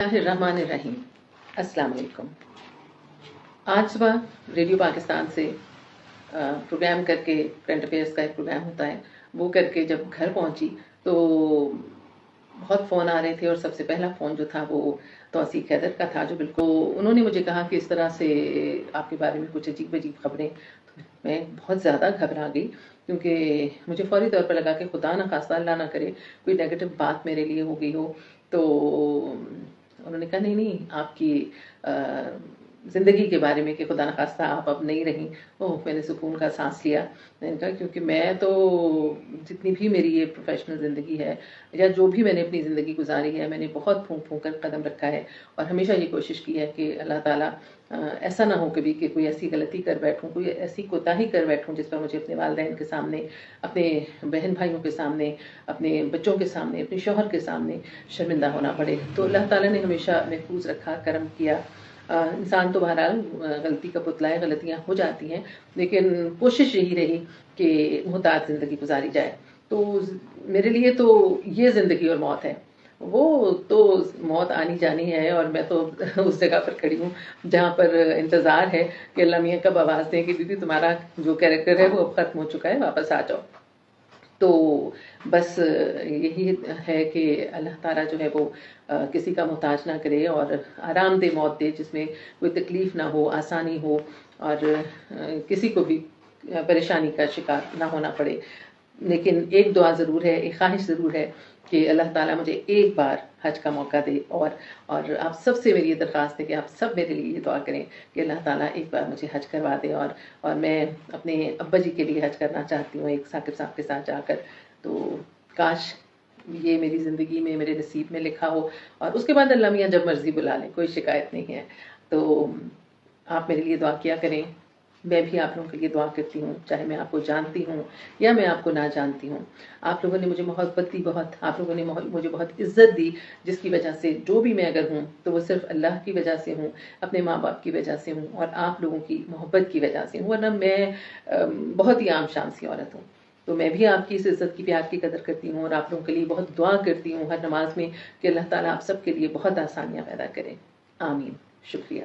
الرحمن الرحیم۔ السلام علیکم۔ آج صبح ریڈیو پاکستان سے پروگرام کر کے، کرنٹ افیئرس کا ایک پروگرام ہوتا ہے، وہ کر کے جب گھر پہنچی تو بہت فون آ رہے تھے، اور سب سے پہلا فون جو تھا وہ توثیق حیدر کا تھا، جو بالکل انہوں نے مجھے کہا کہ اس طرح سے آپ کے بارے میں کچھ عجیب عجیب خبریں۔ میں بہت زیادہ گھبرا گئی، کیونکہ مجھے فوری طور پر لگا کہ خدا نہ خواستہ، اللہ نہ کرے کوئی نیگیٹو بات میرے لیے ہو گئی ہو۔ تو انہوں نے کہا نہیں آپ کی زندگی کے بارے میں، کہ خدا نخواستہ آپ اب نہیں رہیں۔ میں نے سکون کا سانس لیا۔ میں نے کہا کیونکہ میں تو جتنی بھی میری یہ پروفیشنل زندگی ہے، یا جو بھی میں نے اپنی زندگی گزاری ہے، میں نے بہت پھونک پھونک کر قدم رکھا ہے، اور ہمیشہ یہ کوشش کی ہے کہ اللہ تعالیٰ ایسا نہ ہو کبھی کہ کوئی ایسی غلطی کر بیٹھوں، کوئی ایسی کوتاہی کر بیٹھوں جس پر مجھے اپنے والدین کے سامنے، اپنے بہن بھائیوں کے سامنے، اپنے بچوں کے سامنے، اپنے شوہر کے سامنے شرمندہ ہونا پڑے۔ تو اللہ تعالیٰ نے ہمیشہ محفوظ رکھا، کرم کیا۔ انسان تو بہرحال غلطی کا پتلا ہے، غلطیاں ہو جاتی ہیں، لیکن کوشش یہی رہی کہ محتاط زندگی گزاری جائے۔ تو میرے لیے تو یہ زندگی اور موت ہے، وہ تو موت آنی جانی ہے، اور میں تو اس جگہ پر کھڑی ہوں جہاں پر انتظار ہے کہ اللہ میاں کب آواز دیں کہ دیدی تمہارا جو کیریکٹر ہے وہ اب ختم ہو چکا ہے، واپس آ جاؤ۔ تو بس یہی ہے کہ اللہ تعالیٰ جو ہے وہ کسی کا محتاج نہ کرے، اور آرام دہ موت دے جس میں کوئی تکلیف نہ ہو، آسانی ہو، اور کسی کو بھی پریشانی کا شکار نہ ہونا پڑے۔ لیکن ایک دعا ضرور ہے، ایک خواہش ضرور ہے کہ اللہ تعالیٰ مجھے ایک بار حج کا موقع دے، اور آپ سب سے میری یہ درخواست ہے کہ آپ سب میرے لیے یہ دعا کریں کہ اللہ تعالیٰ ایک بار مجھے حج کروا دے، اور میں اپنے ابا جی کے لیے حج کرنا چاہتی ہوں ایک ثاقب صاحب کے ساتھ جا کر۔ تو کاش یہ میری زندگی میں، میرے نصیب میں لکھا ہو، اور اس کے بعد اللہ میاں جب مرضی بلا لیں، کوئی شکایت نہیں ہے۔ تو آپ میرے لیے دعا کیا کریں، میں بھی آپ لوگوں کے لیے دعا کرتی ہوں، چاہے میں آپ کو جانتی ہوں یا میں آپ کو نہ جانتی ہوں۔ آپ لوگوں نے مجھے محبت دی بہت، آپ لوگوں نے مجھے بہت عزت دی، جس کی وجہ سے جو بھی میں اگر ہوں تو وہ صرف اللہ کی وجہ سے ہوں، اپنے ماں باپ کی وجہ سے ہوں، اور آپ لوگوں کی محبت کی وجہ سے ہوں، ورنہ میں بہت ہی عام شام سی عورت ہوں۔ تو میں بھی آپ کی اس عزت کی، پیار کی قدر کرتی ہوں، اور آپ لوگوں کے لیے بہت دعا کرتی ہوں ہر نماز میں کہ اللہ تعالیٰ آپ سب کے لیے بہت آسانیاں پیدا کرے۔ آمین۔ شکریہ۔